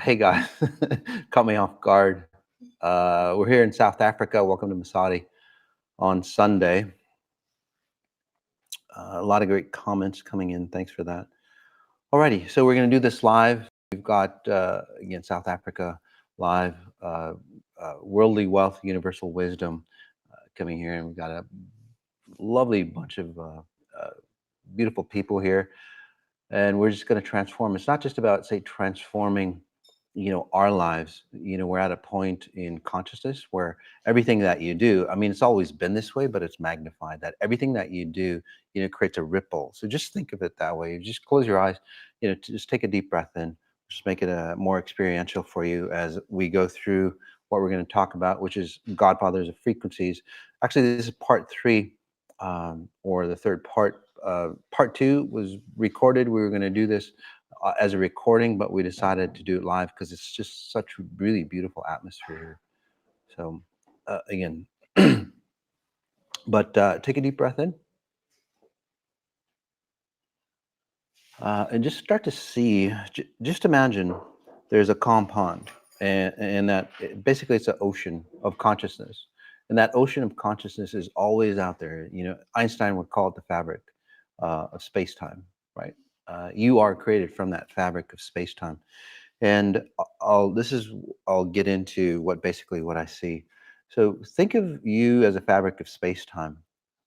Hey guys, caught me off guard. We're here in South Africa. Welcome to Masati on Sunday. A lot of great comments coming in. Thanks for that. Alrighty, so we're going to do this live. We've got again South Africa live, worldly wealth, universal wisdom coming here, and we've got a lovely bunch of beautiful people here, and we're just going to transform. It's not just about say transforming our lives. We're at a point in consciousness where everything that you do, I mean, it's always been this way, but it's magnified, that everything that you do creates a ripple. So just think of it that way. Just close your eyes, just take a deep breath in. Just make it a more experiential for you as we go through what we're going to talk about, which is Godfathers of frequencies. Actually, this is part three, or the third part. Part two was recorded. We were going to do this as a recording, but we decided to do it live because it's just such a really beautiful atmosphere here. So again, but take a deep breath in, and just start to see. Just imagine there's a calm pond, and that basically it's an ocean of consciousness, and that ocean of consciousness is always out there. Einstein would call it the fabric of space-time, right? You are created from that fabric of space-time. And I'll get into what I see. So think of you as a fabric of space-time,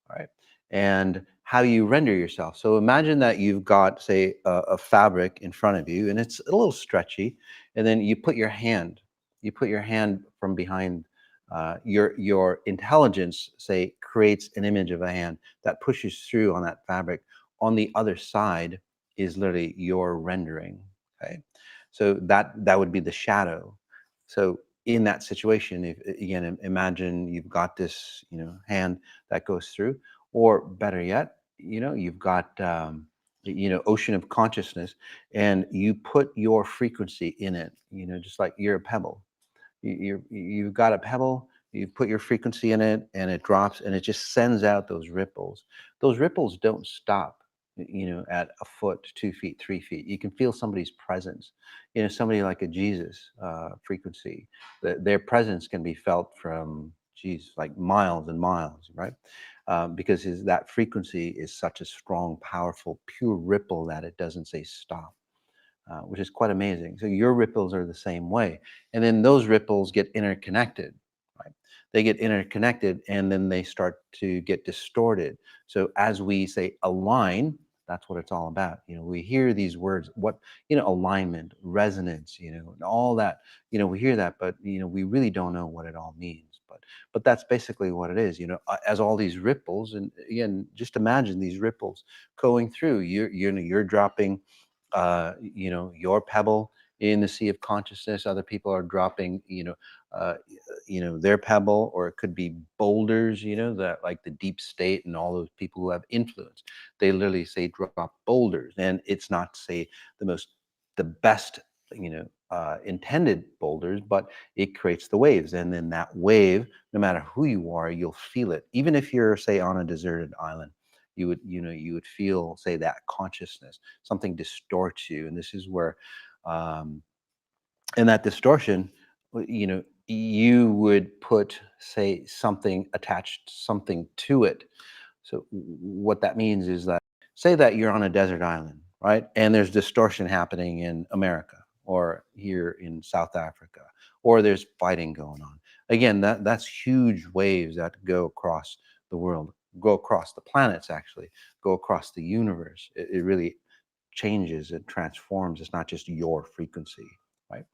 right? And how you render yourself. So imagine that you've got, say, a fabric in front of you, and it's a little stretchy, and then you put your hand from behind. Your intelligence, say, creates an image of a hand that pushes through on that fabric. On the other side is literally your rendering. Okay, so that would be the shadow. So in that situation, if again, imagine you've got this, hand that goes through, or better yet, you've got ocean of consciousness, and you put your frequency in it. Just like you're a pebble. You've got a pebble. You put your frequency in it, and it drops, and it just sends out those ripples. Those ripples don't stop, at a foot, 2 feet, 3 feet. You can feel somebody's presence. Somebody like a Jesus frequency. Their presence can be felt from, geez, like miles and miles, right? Because that frequency is such a strong, powerful, pure ripple that it doesn't say stop. Which is quite amazing. So your ripples are the same way. And then those ripples get interconnected, right? They get interconnected and then they start to get distorted. So as we say align, that's what it's all about. We hear these words, alignment, resonance, and all that, we hear that, but, we really don't know what it all means. But that's basically what it is, as all these ripples, and again, just imagine these ripples going through, you're dropping your pebble in the sea of consciousness. Other people are dropping, their pebble, or it could be boulders, that like the deep state and all those people who have influence. They literally say drop boulders, and it's not say the best, intended boulders, but it creates the waves, and then that wave, no matter who you are, you'll feel it. Even if you're, say, on a deserted island, you would feel, say, that consciousness. Something distorts you, and this is where, um, in that distortion, you would put, say, something attached, something to it. So what that means is that, say that you're on a desert island, right? And there's distortion happening in America, or here in South Africa, or there's fighting going on. Again, that's huge waves that go across the world, go across the planets, actually, go across the universe. It really changes, it transforms. It's not just your frequency, right?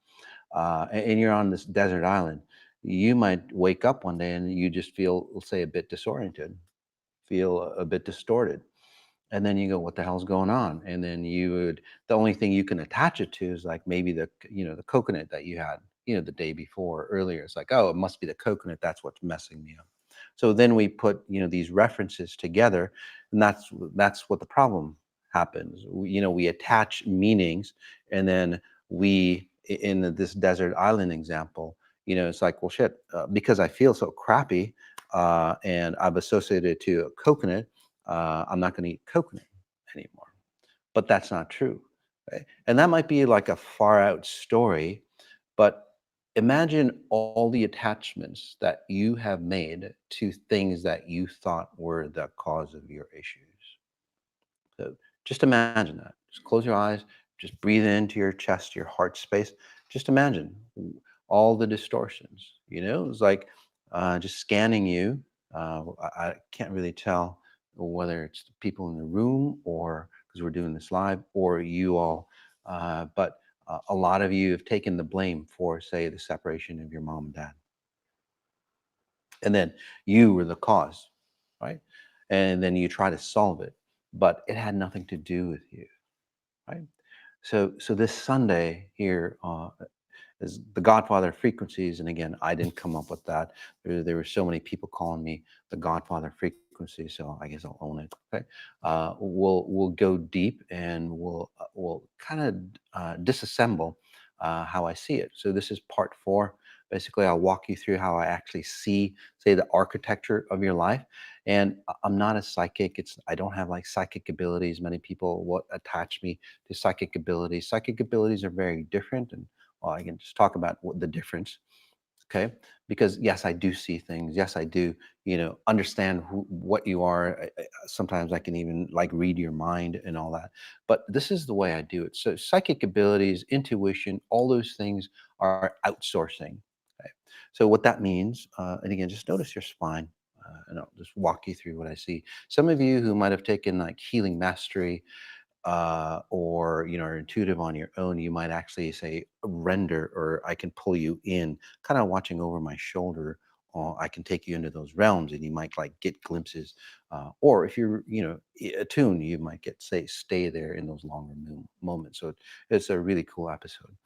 And you're on this desert island. You might wake up one day and you just feel, let's say, a bit disoriented, feel a bit distorted. And then you go, what the hell's going on? And then the only thing you can attach it to is like maybe the coconut that you had, the day before, earlier. It's like, oh, it must be the coconut. That's what's messing me up. So then we put, these references together, and that's what the problem happens. We attach meanings, and then in this desert island example, it's like, well, shit, because I feel so crappy, and I've associated it to a coconut, I'm not going to eat coconut anymore. But that's not true. Right? And that might be like a far out story, But imagine all the attachments that you have made to things that you thought were the cause of your issues. So just imagine that. Just close your eyes, just breathe into your chest, your heart space. Just imagine all the distortions. It's like just scanning you. I can't really tell whether it's the people in the room or because we're doing this live or you all, but a lot of you have taken the blame for, say, the separation of your mom and dad. And then you were the cause, right? And then you try to solve it, but it had nothing to do with you, right? So this Sunday here is the Godfather frequencies, and again, I didn't come up with that. There were so many people calling me the Godfather frequency, so I guess I'll own it. Okay, we'll go deep and we'll kind of disassemble how I see it. So this is part 4. Basically, I'll walk you through how I actually see, say, the architecture of your life. And I'm not a psychic. I don't have like psychic abilities. Many people what attach me to psychic abilities. Psychic abilities are very different, and well, I can just talk about what the difference, okay? Because yes, I do see things. Yes, I do, understand what you are. Sometimes I can even like read your mind and all that. But this is the way I do it. So psychic abilities, intuition, all those things are outsourcing. Okay? So what that means, and again, just notice your spine. And I'll just walk you through what I see. Some of you who might have taken like healing mastery or are intuitive on your own, you might actually say render, or I can pull you in, kind of watching over my shoulder. I can take you into those realms, and you might like get glimpses. Or if you're attuned, you might get say stay there in those longer moments. So it's a really cool episode.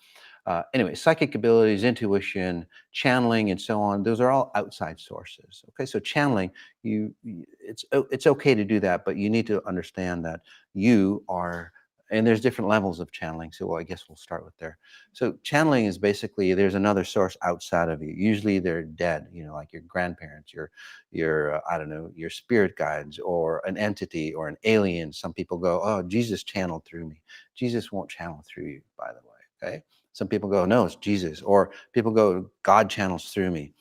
Anyway, psychic abilities, intuition, channeling, and so on, those are all outside sources. Okay, so channeling, it's okay to do that, but you need to understand that you are, and there's different levels of channeling. So I guess we'll start with there. So channeling is basically there's another source outside of you. Usually they're dead, like your grandparents, your I don't know, your spirit guides, or an entity or an alien. Some people go, oh, Jesus channeled through me. Jesus won't channel through you, by the way. Okay. Some people go, no, it's Jesus. Or people go, God channels through me.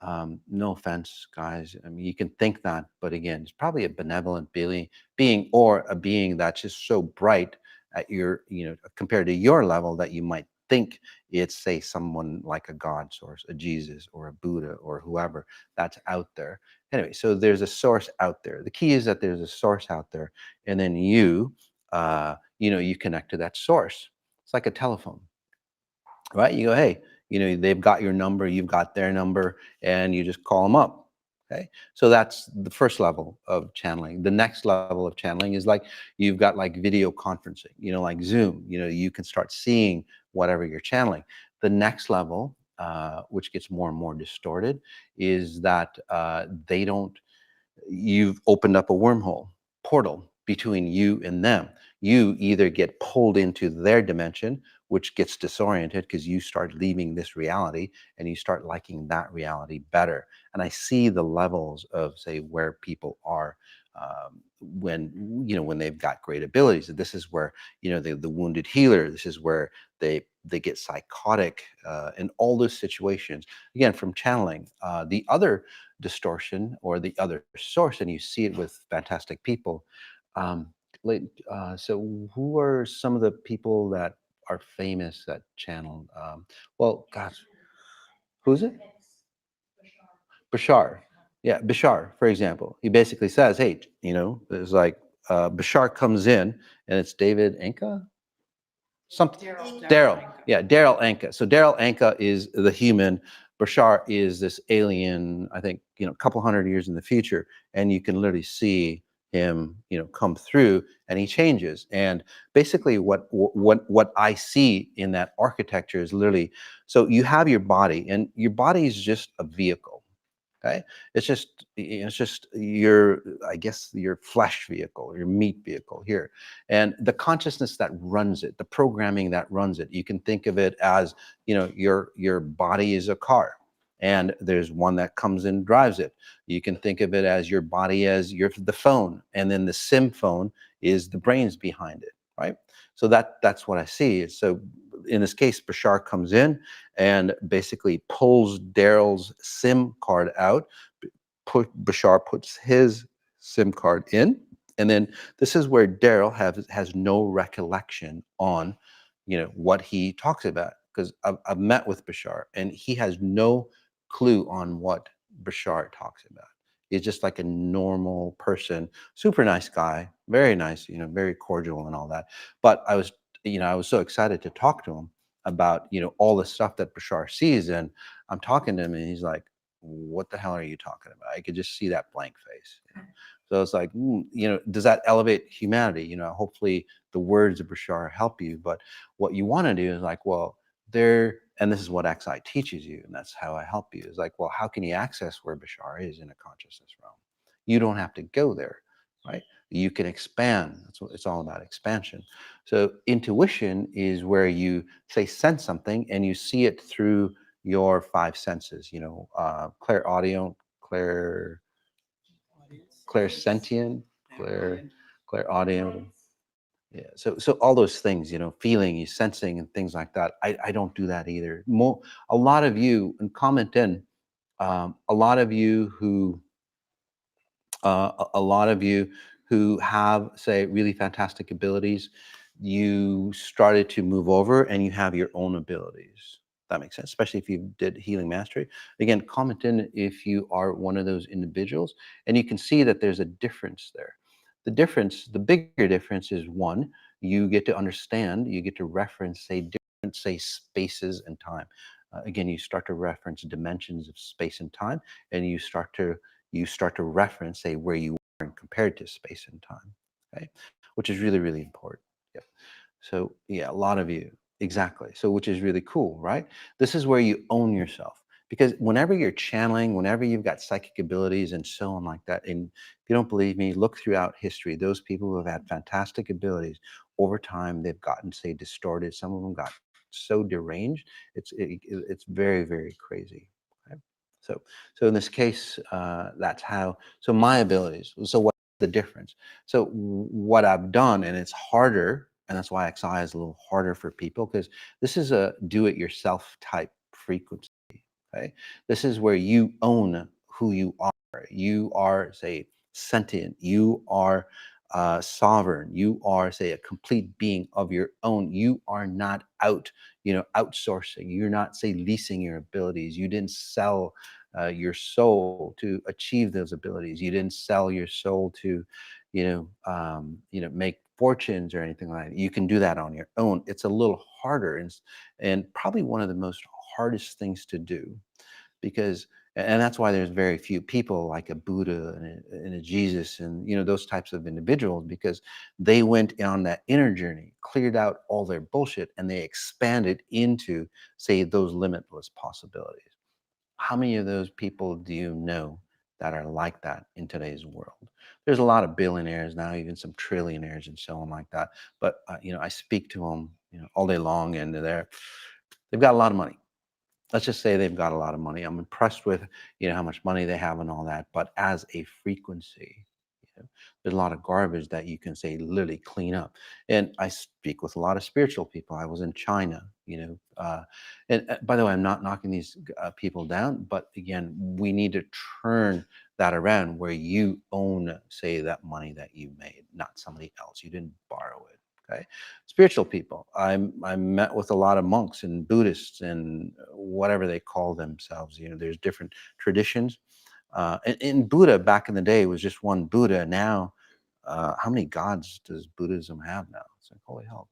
No offense, guys. I mean, you can think that, but again, it's probably a benevolent being or a being that's just so bright at your, compared to your level that you might think it's, say, someone like a God source, a Jesus or a Buddha or whoever that's out there. Anyway, so there's a source out there. The key is that there's a source out there, and then you connect to that source. It's like a telephone, right? You go, hey, they've got your number, you've got their number, and you just call them up. Okay. So that's the first level of channeling. The next level of channeling is like you've got like video conferencing, like Zoom, you can start seeing whatever you're channeling. The next level, which gets more and more distorted, is that they don't you've opened up a wormhole portal between you and them. You either get pulled into their dimension, which gets disoriented because you start leaving this reality and you start liking that reality better. And I see the levels of, say, where people are when they've got great abilities. This is where the wounded healer. This is where they get psychotic in all those situations. Again, from channeling. The other distortion or the other source, and you see it with fantastic people. Um, so who are some of the people that are famous that channel? Well, gosh, who's it? Bashar. Yeah, Bashar, for example. He basically says, hey, it's like Bashar comes in and it's David Enka? Something. Daryl. Yeah, Daryl Anka. So Daryl Anka is the human. Bashar is this alien, I think, a couple hundred years in the future. And you can literally see him, come through, and he changes. And basically what I see in that architecture is literally, so you have your body, and your body is just a vehicle. Okay, it's just your, I guess, your flesh vehicle, your meat vehicle here, and the consciousness that runs it, the programming that runs it. You can think of it as your body is a car, and there's one that comes and drives it. You can think of it as your body as the phone, and then the SIM phone is the brains behind it, right? So that's what I see. So in this case, Bashar comes in and basically pulls Daryl's SIM card out. Bashar puts his SIM card in, and then this is where Daryl has no recollection on, what he talks about, because I've met with Bashar, and he has no clue on what Bashar talks about. He's just like a normal person, super nice guy, very nice, very cordial and all that. But I was so excited to talk to him about, all the stuff that Bashar sees, and I'm talking to him, and he's like, what the hell are you talking about? I could just see that blank face. So it's like, does that elevate humanity? Hopefully the words of Bashar help you. But what you want to do is like, well, and this is what XI teaches you, and that's how I help you, is like, well, how can you access where Bashar is in a consciousness realm? You don't have to go there, right? You can expand. That's what it's all about, expansion. So intuition is where you say sense something and you see it through your five senses, clair audio, clairsentient, clair audio. Yeah. So all those things, feeling, you sensing and things like that. I don't do that either. A lot of you, and comment in, a lot of you who a lot of you who have, say, really fantastic abilities, you started to move over and you have your own abilities. That makes sense, especially if you did healing mastery. Again, comment in if you are one of those individuals, and you can see that there's a difference there. The bigger difference is, one, you get to understand, you get to reference, say, different, say, spaces and time. Again, you start to reference dimensions of space and time, and you start to reference, say, where you are compared to space and time, okay, which is really, really important. Yep. So yeah, a lot of you, exactly. So which is really cool, right? This is where you own yourself, because whenever you're channeling, whenever you've got psychic abilities and so on like that, and if you don't believe me, look throughout history. Those people who have had fantastic abilities, over time they've gotten, say, distorted. Some of them got so deranged. It's very, very crazy. Okay? So so in this case, that's how. So my abilities. So what's the difference? So what I've done, and it's harder, and that's why XI is a little harder for people, because this is a do-it-yourself type frequency. Okay, this is where you own who you are. You are, say, sentient. You are sovereign. You are, say, a complete being of your own. You are not outsourcing. You're not, say, leasing your abilities. You didn't sell your soul to achieve those abilities. You didn't sell your soul to, make fortunes or anything like that. You can do that on your own. It's a little harder, and probably one of the most hardest things to do, because and that's why there's very few people like a Buddha and a Jesus, and those types of individuals, because they went on that inner journey, cleared out all their bullshit, and they expanded into, say, those limitless possibilities. How many of those people do you know that are like that in today's world? There's a lot of billionaires now, even some trillionaires and so on like that. But I speak to them, all day long, and they've got a lot of money. Let's just say they've got a lot of money. I'm impressed with, how much money they have and all that. But as a frequency, there's a lot of garbage that you can, say, literally clean up. And I speak with a lot of spiritual people. I was in China, and by the way, I'm not knocking these people down, but again, we need to turn that around where you own, say, that money that you made, not somebody else. You didn't borrow it. Okay, spiritual people. I met with a lot of monks and Buddhists and whatever they call themselves. There's different traditions. And Buddha back in the day was just one Buddha. Now, how many gods does Buddhism have now? It's like, holy hell,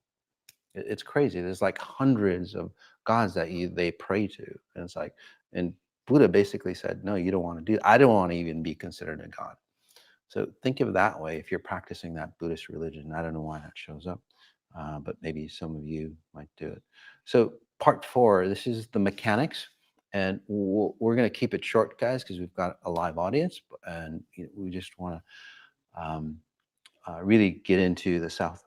it's crazy. There's like hundreds of gods that they pray to, and it's like, and Buddha basically said, no, you don't want to do. I don't want to even be considered a god. So think of it that way. If you're practicing that Buddhist religion, I don't know why that shows up, but maybe some of you might do it. So part 4, this is the mechanics, and we're going to keep it short, guys, because we've got a live audience, and we just want to really get into the South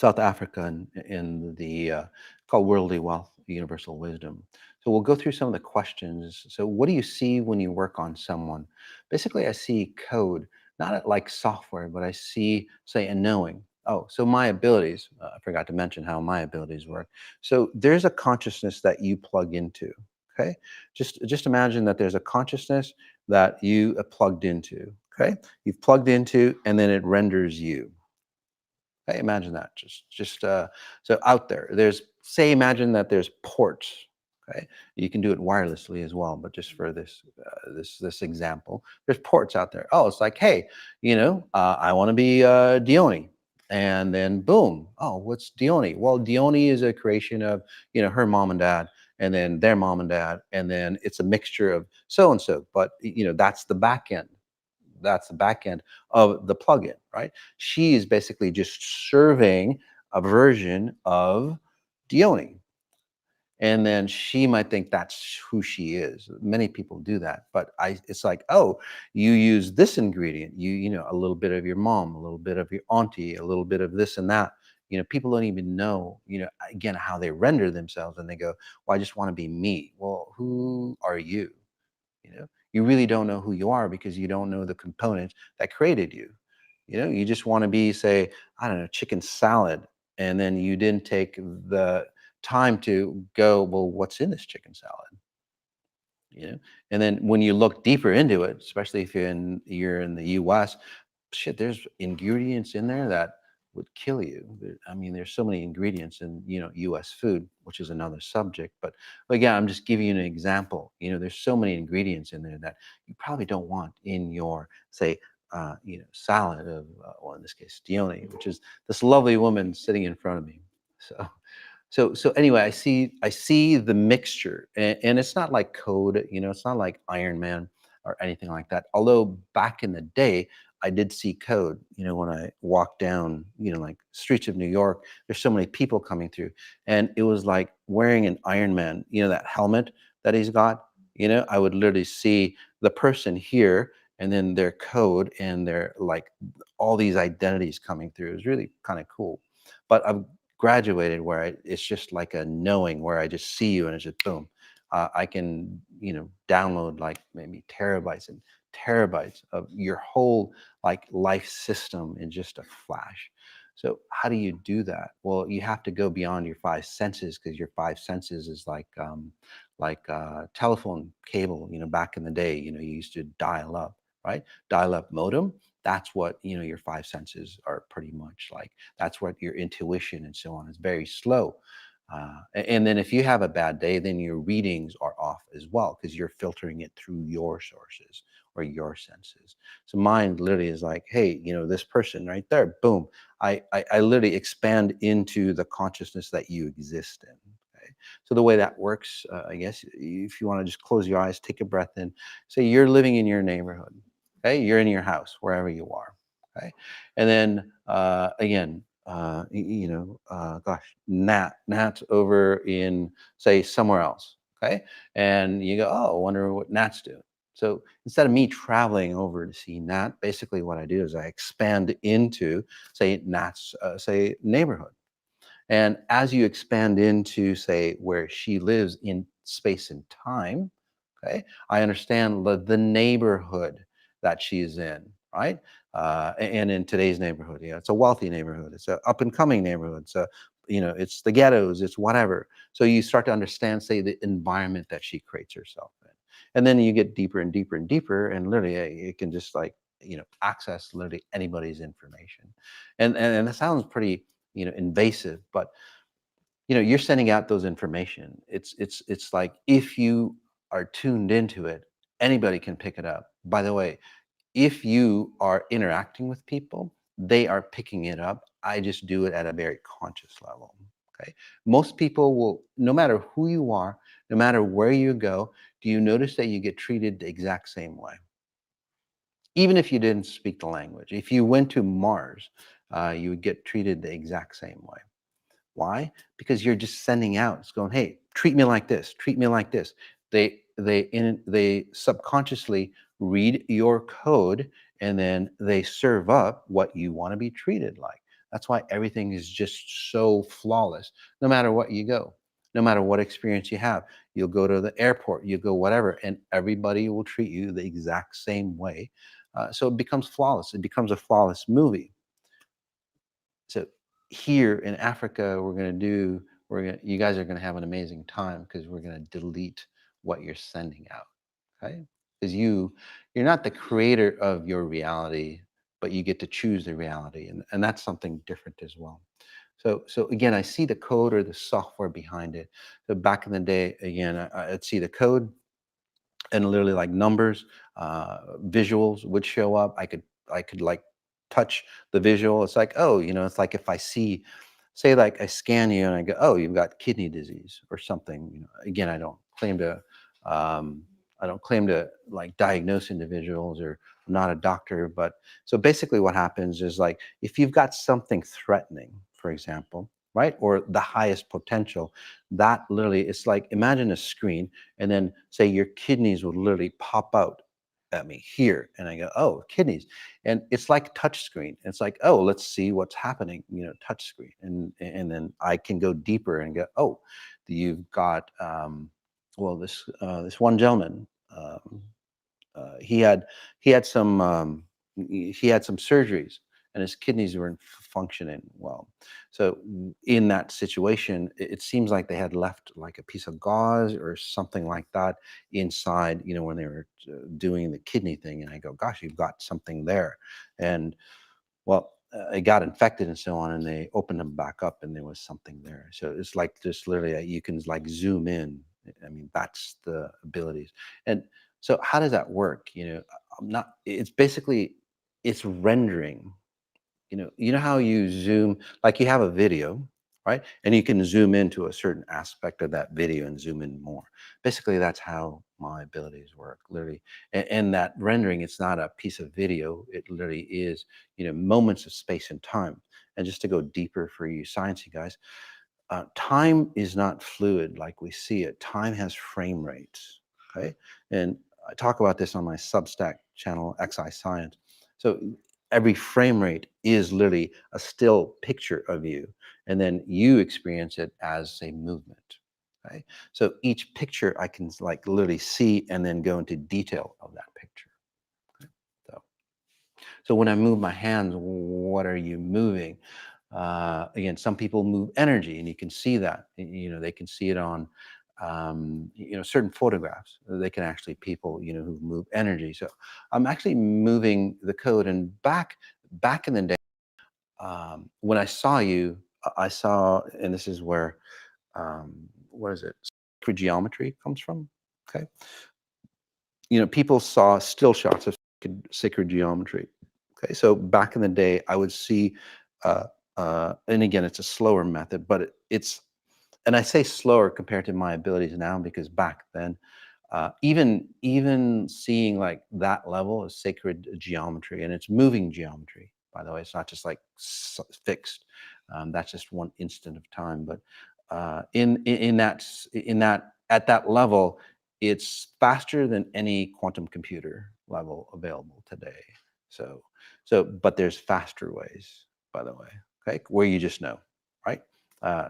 Africa and in the called worldly wealth, universal wisdom. So we'll go through some of the questions. So what do you see when you work on someone? Basically, I see code, not like software, but I see, say, a knowing. Oh, so my abilities, I forgot to mention how my abilities work. So there's a consciousness that you plug into. Okay. Just imagine that there's a consciousness that you plugged into. Okay. You've plugged into and then it renders you. Okay. Imagine that. So out there, imagine that there's ports. Okay. You can do it wirelessly as well, but just for this example, there's ports out there. Oh, it's like, hey, I want to be Dione. And then boom. Oh, what's Dione? Well, Dione is a creation of, her mom and dad, and then their mom and dad, and then it's a mixture of so and so. But that's the back end. That's the back end of the plugin, right? She is basically just serving a version of Dione. And then she might think that's who she is. Many people do that, but it's like, oh, you use this ingredient, a little bit of your mom, a little bit of your auntie, a little bit of this and that. People don't even know, again, how they render themselves, and they go, well, I just want to be me. Well, who are you? You really don't know who you are because you don't know the components that created you. You just want to be, say, I don't know, chicken salad, and then you didn't take the time to go, well, what's in this chicken salad? And then when you look deeper into it, especially if you're in the US, shit, there's ingredients in there that would kill you. I mean, there's so many ingredients in, US food, which is another subject. But again, I'm just giving you an example. There's so many ingredients in there that you probably don't want in your, say, salad of, well, in this case, Dione, which is this lovely woman sitting in front of me. So anyway, I see the mixture, and it's not like code, it's not like Iron Man or anything like that. Although back in the day, I did see code. When I walked down, like streets of New York, there's so many people coming through, and it was like wearing an Iron Man, that helmet that he's got. I would literally see the person here, and then their code, and their like all these identities coming through. It was really kind of cool. But I've graduated where it's just like a knowing, where I just see you and it's just boom. I can, download like maybe terabytes and terabytes of your whole like life system in just a flash. So how do you do that? Well, you have to go beyond your five senses, because your five senses is like telephone cable. Back in the day, you used to dial up, right? Dial up modem. That's what your five senses are pretty much like. That's what your intuition and so on is very slow. And then if you have a bad day, then your readings are off as well, because you're filtering it through your sources or your senses. So mine literally is like, hey, this person right there, boom. I literally expand into the consciousness that you exist in. Okay? So the way that works, I guess, if you want to just close your eyes, take a breath in, say you're living in your neighborhood. Okay, you're in your house, wherever you are. Okay, and then again, gosh, Nat's over in, say, somewhere else. Okay, and you go, oh, I wonder what Nat's doing. So instead of me traveling over to see Nat, basically what I do is I expand into, say, Nat's, say, neighborhood. And as you expand into, say, where she lives in space and time, okay, I understand the neighborhood that she's in, right? And in today's neighborhood, it's a wealthy neighborhood, it's an up and coming neighborhood, so it's the ghettos, it's whatever. So you start to understand, say, the environment that she creates herself in, and then you get deeper and deeper and deeper, and literally it can just like access literally anybody's information, and that sounds pretty invasive, but you're sending out those information. It's like, if you are tuned into it, anybody can pick it up. By the way, if you are interacting with people, they are picking it up. I just do it at a very conscious level. Okay. Most people will, no matter who you are, no matter where you go, do you notice that you get treated the exact same way? Even if you didn't speak the language, if you went to Mars, you would get treated the exact same way. Why? Because you're just sending out. It's going, hey, treat me like this. Treat me like this. They subconsciously read your code, and then they serve up what you want to be treated like. That's why everything is just so flawless. No matter what you go, no matter what experience you have, you'll go to the airport, you go whatever, and everybody will treat you the exact same way. So it becomes flawless. It becomes a flawless movie. So here in Africa, you guys are gonna have an amazing time because we're gonna delete what you're sending out, okay? Because you're not the creator of your reality, but you get to choose the reality, and that's something different as well. So again, I see the code or the software behind it. So back in the day, again, I'd see the code, and literally like numbers, visuals would show up. I could like touch the visual. It's like, oh, it's like if I see, say like I scan you and I go, oh, you've got kidney disease or something. Again, um, I don't claim to like diagnose individuals, or I'm not a doctor, but so basically what happens is like if you've got something threatening, for example, right, or the highest potential, that literally, it's like imagine a screen, and then say your kidneys would literally pop out at me here, and I go, oh, kidneys. And it's like touch screen. It's like, oh, let's see what's happening, touch screen. And then I can go deeper and go, oh, you've got well, this one gentleman, he had he had some he had some surgeries, and his kidneys weren't functioning well. So in that situation, it seems like they had left like a piece of gauze or something like that inside, when they were doing the kidney thing. And I go, gosh, you've got something there. And well, it got infected and so on, and they opened them back up, and there was something there. So it's like just literally, you can like zoom in. I mean, that's the abilities. And so, how does that work? I'm not. It's basically, it's rendering. You know how you zoom, like you have a video, right? And you can zoom into a certain aspect of that video and zoom in more. Basically, that's how my abilities work, literally. And that rendering, it's not a piece of video. It literally is, moments of space and time. And just to go deeper for you sciencey guys, time is not fluid like we see it. Time has frame rates. Okay, and I talk about this on my Substack channel, XI Science. So every frame rate is literally a still picture of you, and then you experience it as a movement. Okay, so each picture I can like literally see and then go into detail of that picture. Okay? So when I move my hands, what are you moving? Again, some people move energy, and you can see that. They can see it on, certain photographs. They can actually people, who move energy. So I'm actually moving the code. And back in the day, when I saw you, I saw, and this is where, what is it? Sacred geometry comes from. Okay, people saw still shots of sacred geometry. Okay, so back in the day, I would see, uh, and again, it's a slower method, but and I say slower compared to my abilities now, because back then, even seeing like that level of sacred geometry, and it's moving geometry, by the way, it's not just like fixed. That's just one instant of time, but in that at that level, it's faster than any quantum computer level available today. So but there's faster ways, by the way, okay, where you just know, right?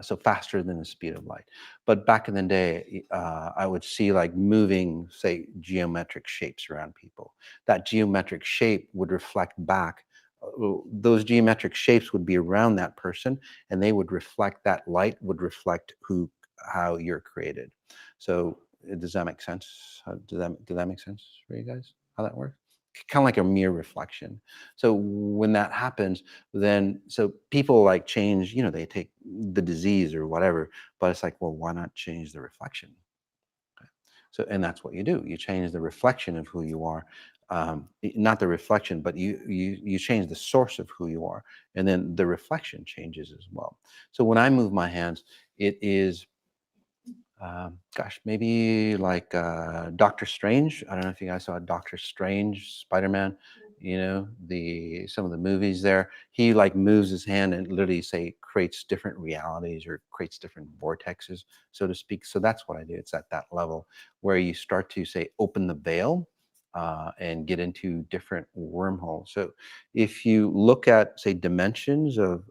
So faster than the speed of light. But back in the day, I would see like moving, say, geometric shapes around people. That geometric shape would reflect back. Those geometric shapes would be around that person, and they would reflect, that light would reflect how you're created. So does that make sense? Does that make sense for you guys? How that works? Kind of like a mere reflection. So when that happens, then so people like change, they take the disease or whatever, but it's like, well, why not change the reflection? Okay. So, and that's what you do. You change the reflection of who you are. Not the reflection, but you change the source of who you are, and then the reflection changes as well. So when I move my hands, it is, gosh, maybe like Doctor Strange. I don't know if you guys saw Doctor Strange, Spider-Man. The some of the movies there. He like moves his hand and literally say creates different realities or creates different vortexes, so to speak. So that's what I do. It's at that level where you start to say open the veil. And get into different wormholes. So, if you look at, say, dimensions of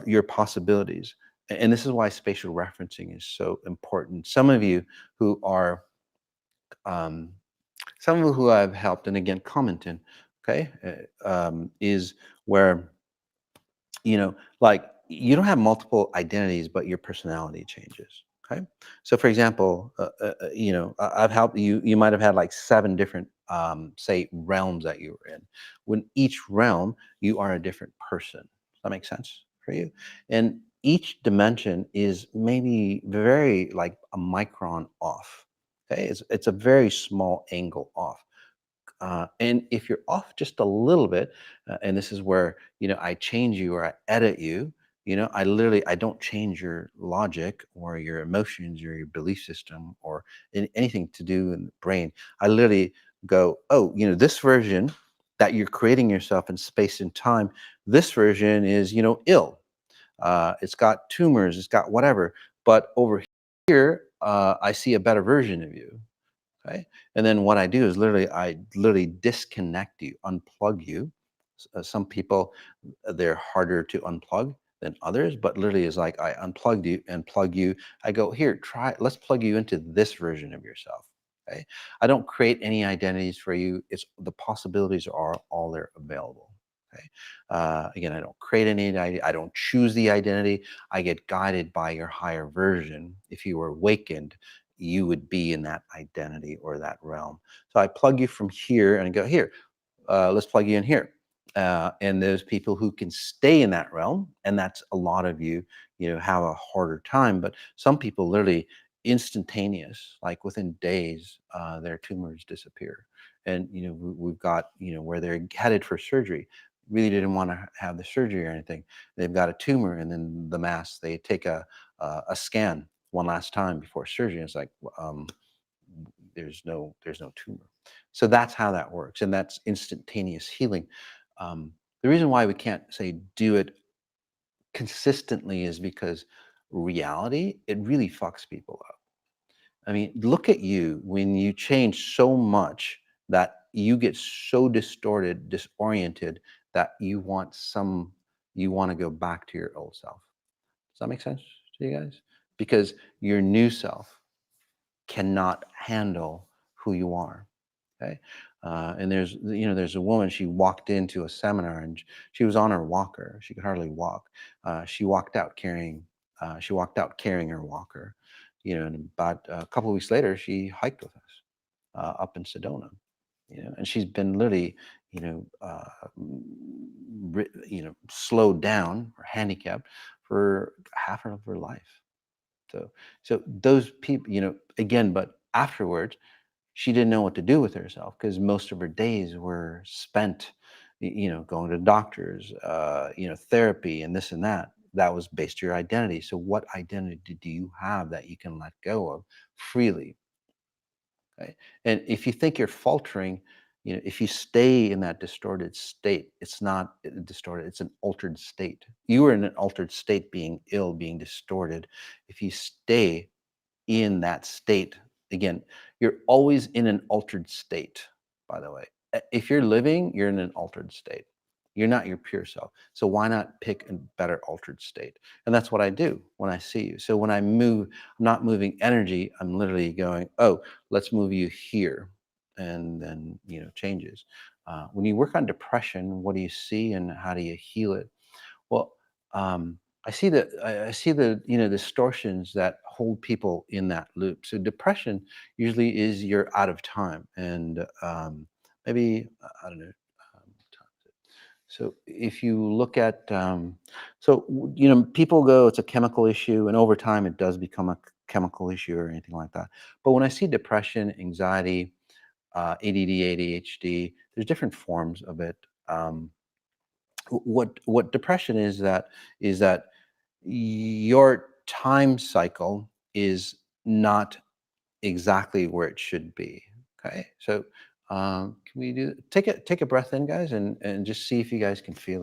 your possibilities. And this is why spatial referencing is so important. Who are, um, some of you who I've helped, and again, commenting, okay, is where like you don't have multiple identities, but your personality changes. Okay. So for example, I've helped you, you might have had like 7 different, say realms that you were in. When each realm, you are a different person. Does that make sense for you? And each dimension is maybe very like a micron off. Okay. It's a very small angle off. And if you're off just a little bit, and this is where I change you or I edit you, I don't change your logic or your emotions or your belief system or anything to do in the brain. I literally go, oh, this version that you're creating yourself in space and time, this version is ill. It's got tumors, it's got whatever. But over here, I see a better version of you. Okay. And then what I do is I literally disconnect you, unplug you. Some people, they're harder to unplug than others, but literally is like I unplugged you and plug you. I go, here, let's plug you into this version of yourself. Okay. I don't create any identities for you. It's the possibilities are all there available. Okay. Again, I don't create any identity. I don't choose the identity. I get guided by your higher version. If you were awakened, you would be in that identity or that realm. So I plug you from here and I go, here, let's plug you in here. And those people who can stay in that realm, and that's a lot of you, have a harder time. But some people literally instantaneous, like within days, their tumors disappear. And we've got where they're headed for surgery. Really didn't want to have the surgery or anything. They've got a tumor, and then the mass. They take a scan one last time before surgery. It's like there's no tumor. So that's how that works, and that's instantaneous healing. The reason why we can't say do it consistently is because reality, it really fucks people up. I mean, look at you when you change so much that you get so distorted, disoriented that you want to go back to your old self. Does that make sense to you guys? Because your new self cannot handle who you are. Okay. And there's a woman, she walked into a seminar and she was on her walker. She could hardly walk. She walked out carrying her walker, and about a couple of weeks later, she hiked with us up in Sedona, and she's been literally, slowed down or handicapped for half of her life. So, so those people, again, but afterwards, she didn't know what to do with herself because most of her days were spent, going to doctors, therapy and this and that. That was based on your identity. So, what identity do you have that you can let go of freely? Okay. And if you think you're faltering, if you stay in that distorted state, it's not distorted, it's an altered state. You are in an altered state, being ill, being distorted. If you stay in that state, again, you're always in an altered state, by the way. If you're living, you're in an altered state. You're not your pure self. So why not pick a better altered state? And that's what I do when I see you. So when I move, I'm not moving energy, I'm literally going, oh, let's move you here. And then, changes. When you work on depression, what do you see and how do you heal it? Well, I see the distortions that hold people in that loop. So depression usually is you're out of time, and maybe I don't know. What time is it? So if you look at people go, it's a chemical issue, and over time it does become a chemical issue or anything like that. But when I see depression, anxiety, ADD, ADHD, there's different forms of it. What depression is that your time cycle is not exactly where it should be. Okay, so can we take a breath in, guys, and just see if you guys can feel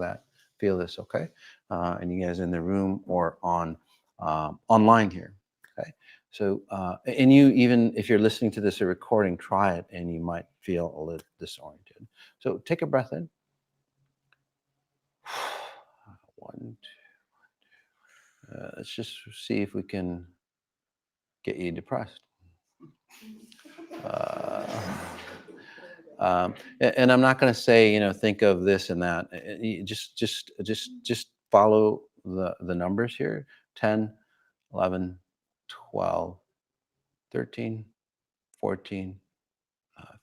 this. Okay, and you guys in the room or on online here. Okay, so and you, even if you're listening to this a recording, try it and you might feel a little disoriented. So take a breath in. One, let's just see if we can get you depressed. Uh, and I'm not going to say, think of this and that. follow the numbers here: 10, 11, 12, 13, 14,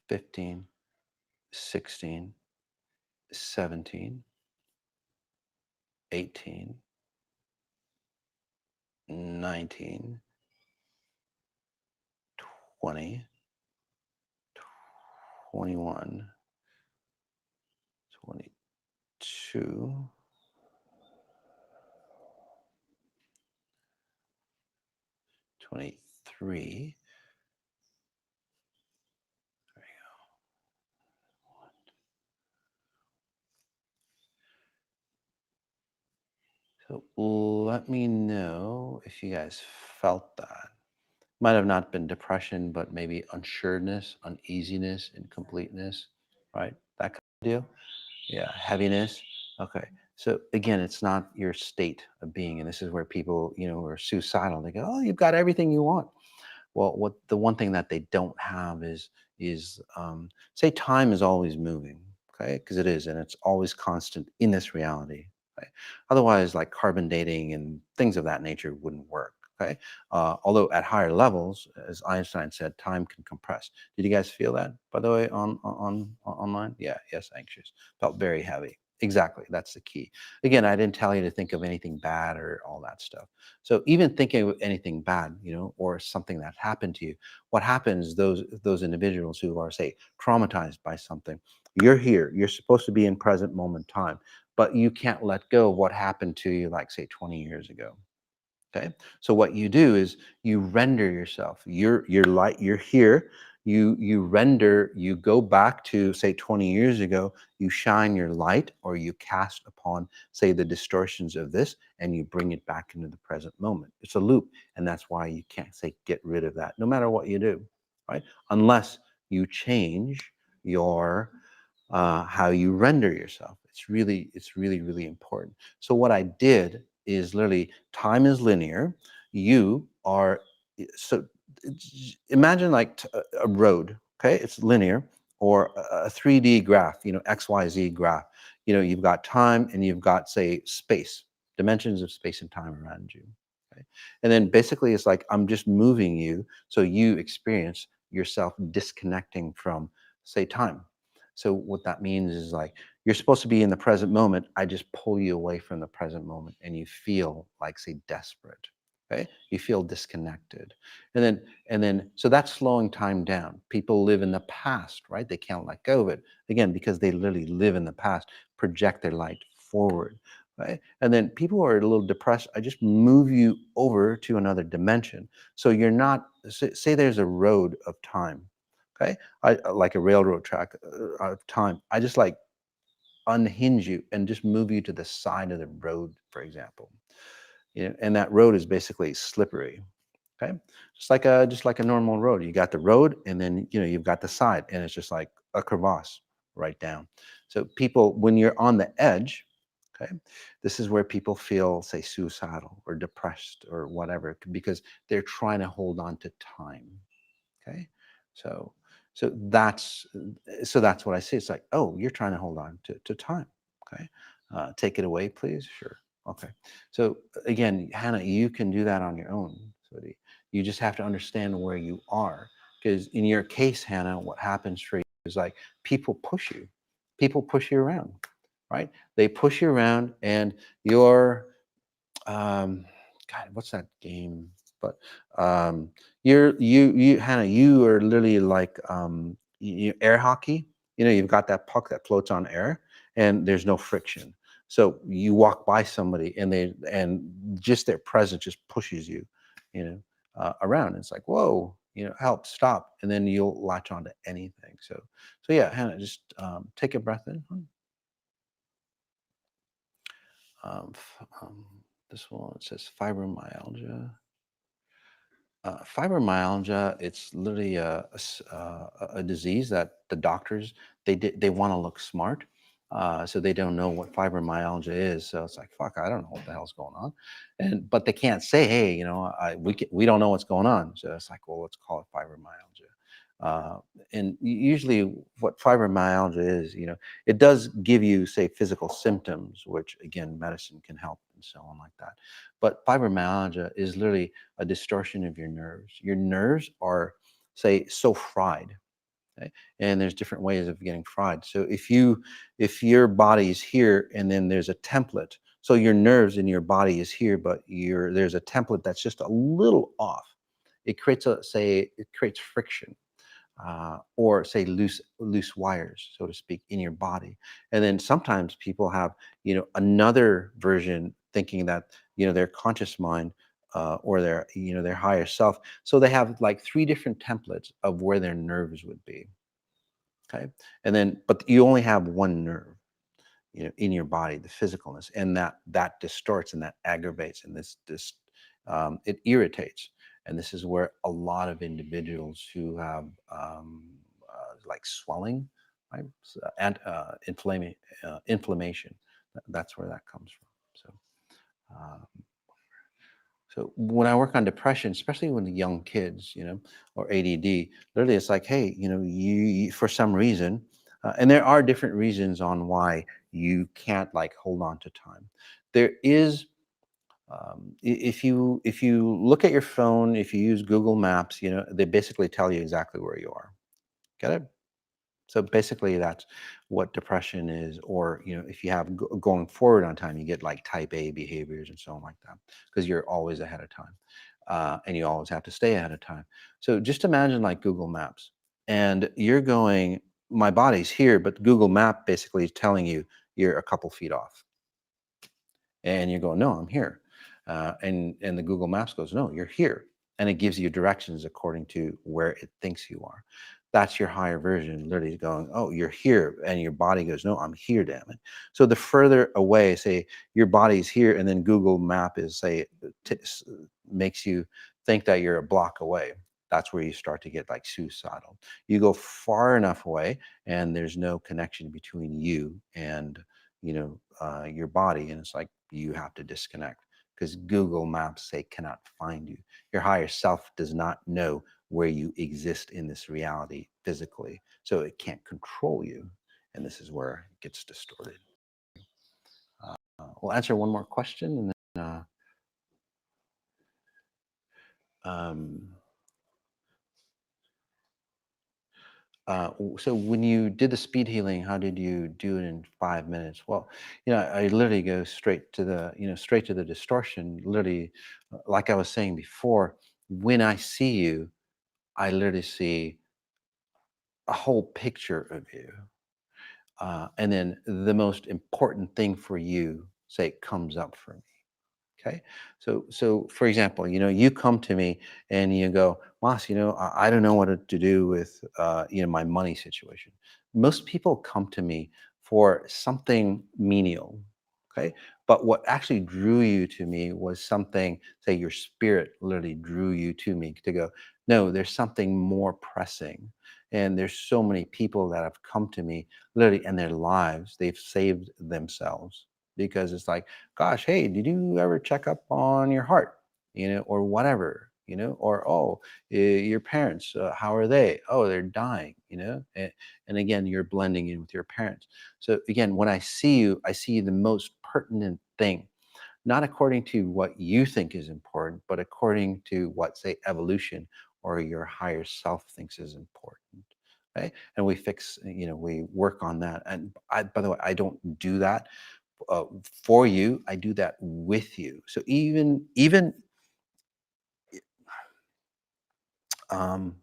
15, 16, 17, 18, 19, 20, 21, 22, 23. There you go. So let me know if you guys felt that. Might have not been depression, but maybe unsureness, uneasiness, incompleteness, right? That kind of deal. Yeah, heaviness. Okay. So again, it's not your state of being, and this is where people, are suicidal. They go, "Oh, you've got everything you want." Well, what the one thing that they don't have is say time is always moving, okay? Because it is, and it's always constant in this reality. Okay? Otherwise, like carbon dating and things of that nature wouldn't work. Okay, although at higher levels, as Einstein said, time can compress. Did you guys feel that, by the way, on online? Yeah, yes, anxious, felt very heavy. Exactly, that's the key. Again, I didn't tell you to think of anything bad or all that stuff. So even thinking of anything bad, or something that happened to you, what happens, those individuals who are, say, traumatized by something, you're here, you're supposed to be in present moment time, but you can't let go of what happened to you, like, say, 20 years ago. Okay. So what you do is you render yourself. You're light, you're here. You render, you go back to, say, 20 years ago, you shine your light, or you cast upon, say, the distortions of this, and you bring it back into the present moment. It's a loop. And that's why you can't, say, get rid of that, no matter what you do, right? Unless you change your how you render yourself. It's really, really important. So what I did is literally, time is linear. You are so imagine like a road. Okay, it's linear, or a 3D graph. XYZ graph. You've got time and you've got, say, space, dimensions of space and time around you. Okay, and then basically it's like I'm just moving you so you experience yourself disconnecting from, say, time. So what that means is, like, you're supposed to be in the present moment. I just pull you away from the present moment, and you feel like, say, desperate. Okay, you feel disconnected, and then so that's slowing time down. People live in the past, right? They can't let go of it, again, because they literally live in the past, project their light forward, right? And then people who are a little depressed, I just move you over to another dimension, so you're not, say there's a road of time. Okay, like a railroad track of time. I just, like, unhinge you and just move you to the side of the road, for example. And that road is basically slippery. Okay, just like a normal road. You got the road, and then you've got the side, and it's just like a crevasse right down. So people, when you're on the edge, okay, this is where people feel, say, suicidal or depressed or whatever, because they're trying to hold on to time. Okay, so so that's what I see. It's like, oh, you're trying to hold on to time. Okay, take it away, please. Sure. Okay. So again, Hannah, you can do that on your own. So you just have to understand where you are, because in your case, Hannah, what happens for you is, like, people push you, people push you around, right? They push you around, and you're God, what's that game? But you Hannah, you are literally like, air hockey. You've got that puck that floats on air, and there's no friction. So you walk by somebody, and just their presence just pushes you, around. It's like, whoa, help, stop, and then you'll latch onto anything. So yeah, Hannah, just take a breath in. Um, f- um, this one, it says fibromyalgia. Fibromyalgia, it's literally a disease that the doctors, they want to look smart, so they don't know what fibromyalgia is. So it's like, fuck, I don't know what the hell's going on, but they can't say, hey, we don't know what's going on. So it's like, well, let's call it fibromyalgia. Uh, and usually, what fibromyalgia is, it does give you, say, physical symptoms, which again, medicine can help and so on like that. But fibromyalgia is literally a distortion of your nerves. Your nerves are, say, so fried. Okay? And there's different ways of getting fried. So if your body is here and then there's a template, so your nerves in your body is here, but there's a template that's just a little off. It creates it creates friction, or say loose wires, so to speak, in your body. And then sometimes people have, another version thinking that, their conscious mind, or their higher self. So they have like three different templates of where their nerves would be. Okay. And then, but you only have one nerve, in your body, the physicalness, and that distorts and that aggravates, and this it irritates. And this is where a lot of individuals who have, like swelling, right, and inflammation, that's where that comes from. So. Uh, so when I work on depression, especially with the young kids, or ADD, literally it's like, hey, you for some reason, and there are different reasons on why you can't like hold on to time. There is, if you look at your phone, if you use Google Maps, they basically tell you exactly where you are. Get it? So basically, that's what depression is. Or, if you have going forward on time, you get like type A behaviors and so on like that, because you're always ahead of time, and you always have to stay ahead of time. So just imagine like Google Maps, and you're going, my body's here, but Google Map basically is telling you you're a couple feet off, and you go, no, I'm here. And the Google Maps goes, no, you're here. And it gives you directions according to where it thinks you are. That's your higher version, literally going, oh, you're here. And your body goes, no, I'm here, damn it. So the further away, say your body's here, and then Google Map is, say, makes you think that you're a block away. That's where you start to get like suicidal. You go far enough away, and there's no connection between you and, your body, and it's like you have to disconnect, because Google Maps say cannot find you. Your higher self does not know where you exist in this reality physically, so it can't control you, and this is where it gets distorted. We'll answer one more question, and then, um, so when you did the speed healing, how did you do it in 5 minutes? Well, I literally go straight to the distortion. Literally, like I was saying before, when I see you, I literally see a whole picture of you. And then the most important thing for you, say, comes up for me. Okay. So for example, you come to me and you go, Moss, I don't know what to do with, my money situation. Most people come to me for something menial. Okay. But what actually drew you to me was something, say your spirit literally drew you to me to go, no, there's something more pressing. And there's so many people that have come to me literally in their lives, they've saved themselves, because it's like, gosh, hey, did you ever check up on your heart, or whatever, or, oh, your parents, how are they? Oh, they're dying, and again, you're blending in with your parents. So again, when I see you, I see the most pertinent thing, not according to what you think is important, but according to what, say, evolution or your higher self thinks is important. Okay. And we work on that. And by the way, I don't do that, for you. I do that with you. So um,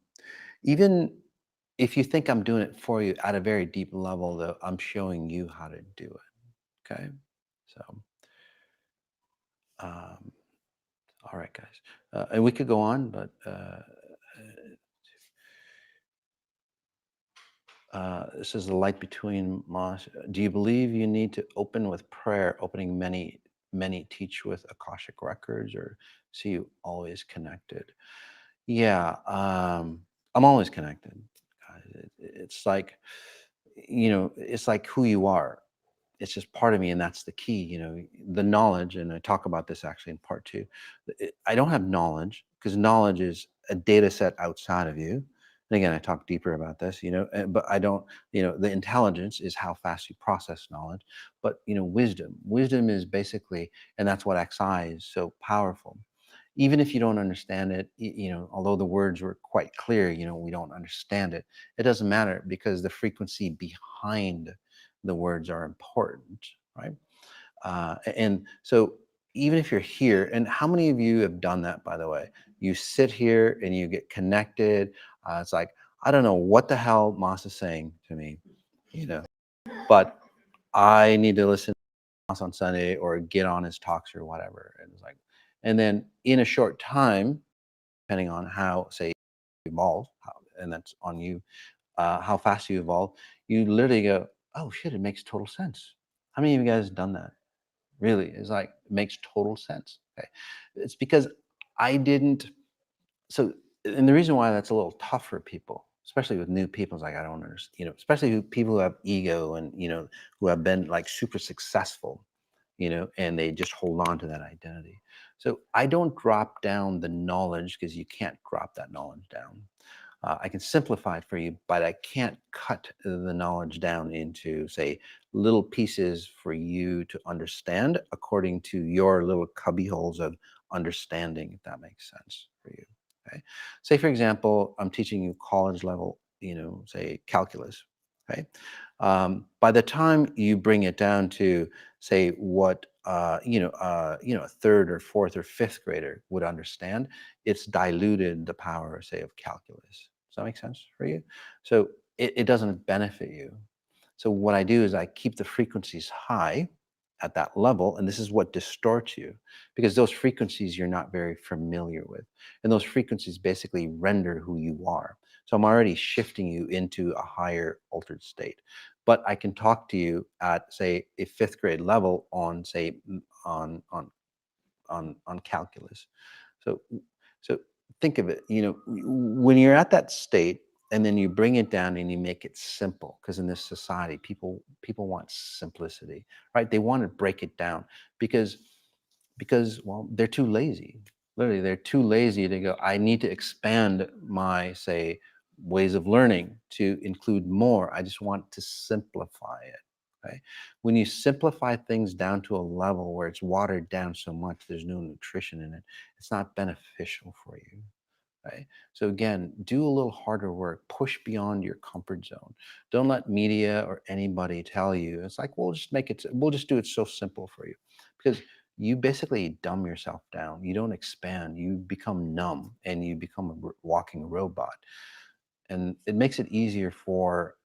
even if you think I'm doing it for you at a very deep level, though, I'm showing you how to do it. Okay. So, um, all right, guys. And we could go on, but this is the light between Moss. Do you believe you need to open with prayer, opening many teach with Akashic records, or see you always connected? Yeah, I'm always connected. It's like, it's like who you are. It's just part of me, and that's the key. The knowledge, and I talk about this actually in part 2. I don't have knowledge, because knowledge is a data set outside of you. And again, I talk deeper about this, but I don't, the intelligence is how fast you process knowledge, but, wisdom is basically, and that's what XI is so powerful. Even if you don't understand it, although the words were quite clear, we don't understand it. It doesn't matter because the frequency behind the words are important, right? And so even if you're here, and how many of you have done that, by the way? You sit here and you get connected. It's like, I don't know what the hell Moss is saying to me, you know, but I need to listen to Moss on Sunday or get on his talks or whatever. And it's like, and then in a short time, depending on how, say, you evolve, and that's on you, how fast you evolve, you literally go, oh shit, it makes total sense. How many of you guys have done that? Really, it's like, it makes total sense. Okay. It's because I didn't. So, and the reason why that's a little tough for people, especially with new people, is like, I don't understand, especially people who have ego and, who have been like super successful, and they just hold on to that identity. So I don't drop down the knowledge because you can't drop that knowledge down. I can simplify it for you, but I can't cut the knowledge down into, say, little pieces for you to understand according to your little cubby holes of understanding, if that makes sense for you. Okay. Say, for example, I'm teaching you college level, say calculus. Okay. By the time you bring it down to, say, what a third or fourth or fifth grader would understand, it's diluted the power, say, of calculus. Does that make sense for you? So it doesn't benefit you. So what I do is I keep the frequencies high at that level, and this is what distorts you, because those frequencies you're not very familiar with, and those frequencies basically render who you are. So I'm already shifting you into a higher altered state, but I can talk to you at, say, a fifth grade level on, say, on calculus. So so think of it, when you're at that state and then you bring it down and you make it simple, because in this society, people want simplicity, right? They want to break it down because well, they're too lazy. Literally, they're too lazy to go, I need to expand my, say, ways of learning to include more. I just want to simplify it. Right? When you simplify things down to a level where it's watered down so much, there's no nutrition in it, it's not beneficial for you. Right? So again, do a little harder work, push beyond your comfort zone. Don't let media or anybody tell you, it's like, we'll just do it so simple for you. Because you basically dumb yourself down. You don't expand, you become numb and you become a walking robot. And it makes it easier for,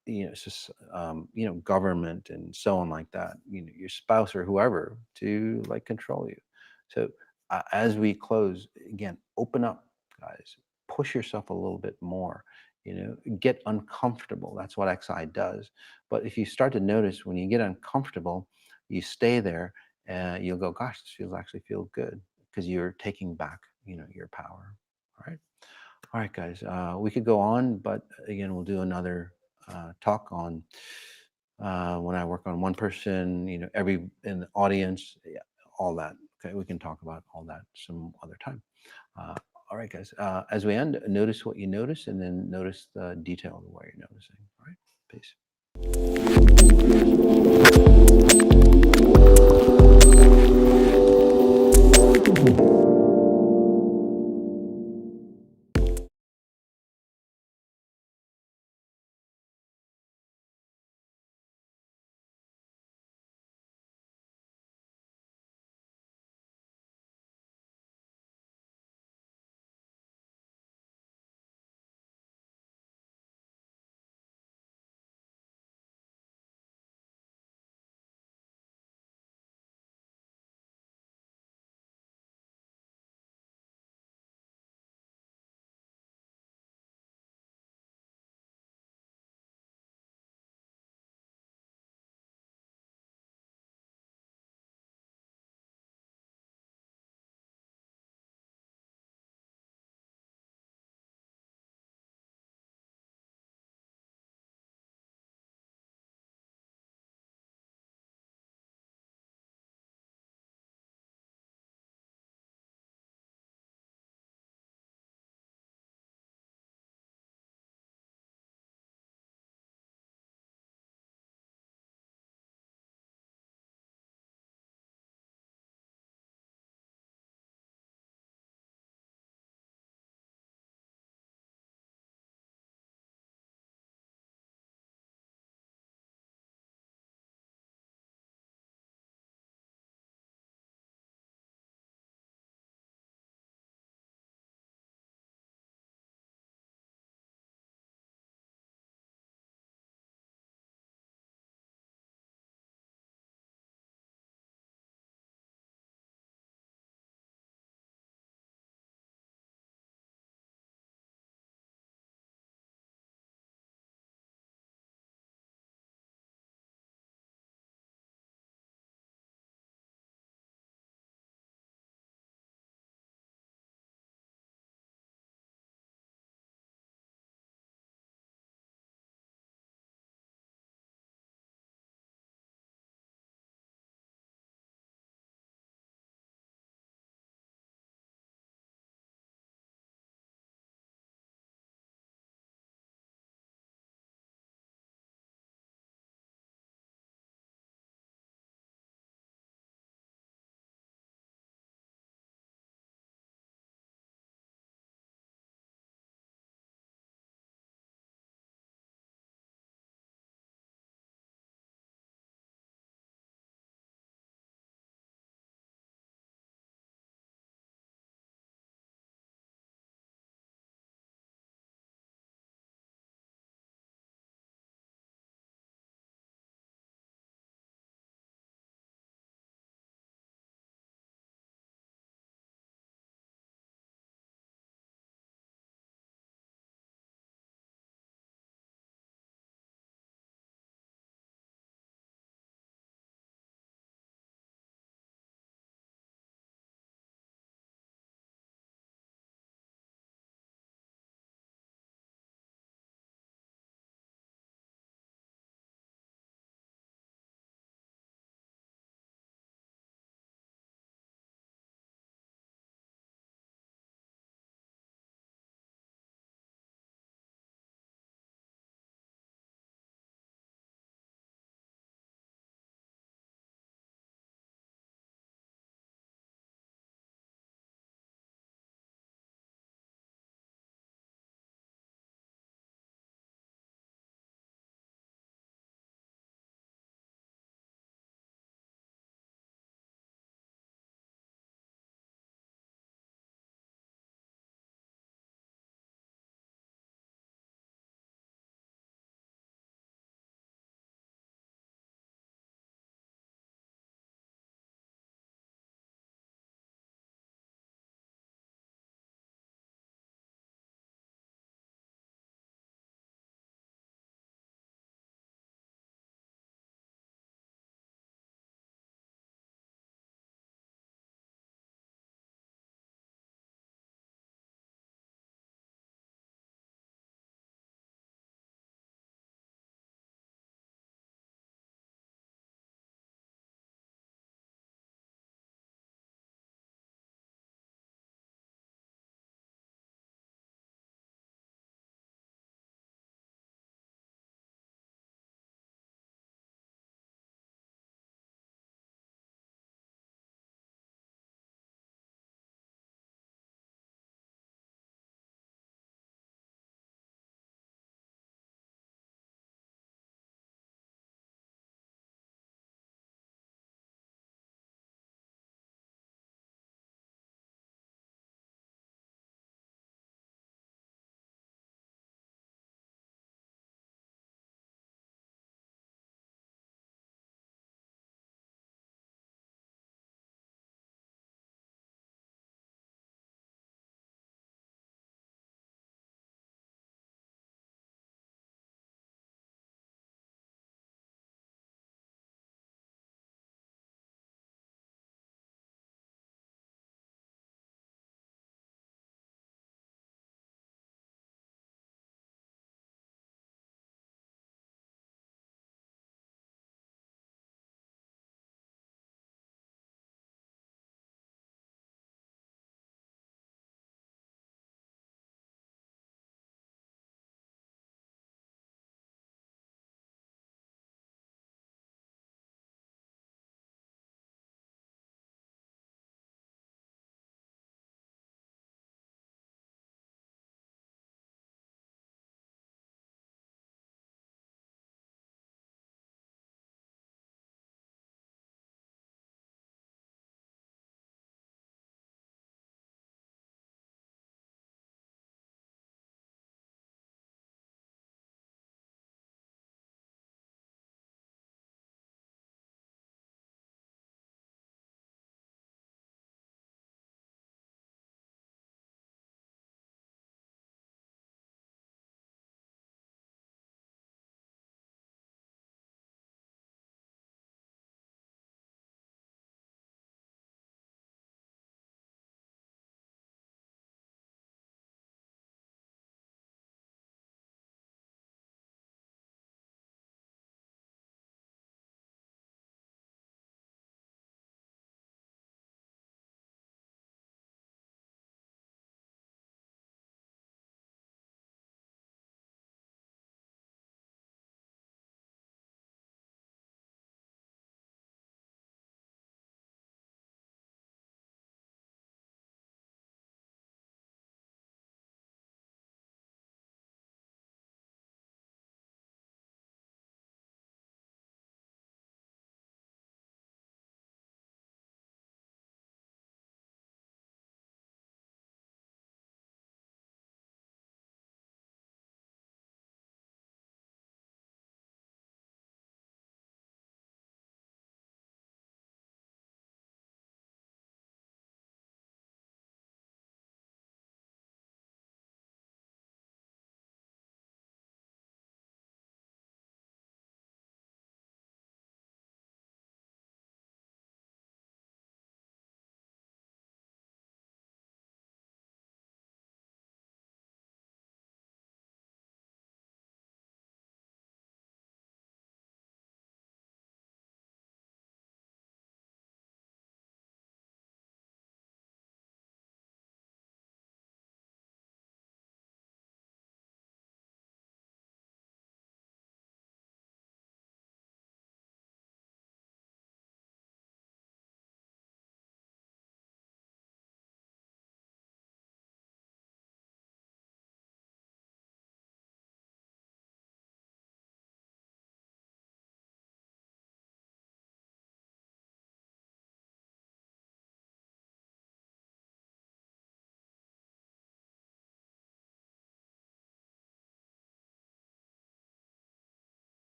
government and so on like that, your spouse or whoever, to like control you. So as we close, again, open up, guys, push yourself a little bit more, get uncomfortable. That's what XI does. But if you start to notice, when you get uncomfortable, you stay there, you'll go, gosh, this actually feels good, because you're taking back, your power. All right. All right, guys. We could go on, but again, we'll do another talk on when I work on one person, every in the audience, yeah, all that. Okay, we can talk about all that some other time. Uh, all right, guys. As we end, notice what you notice, and then notice the detail of what you're noticing. All right, peace.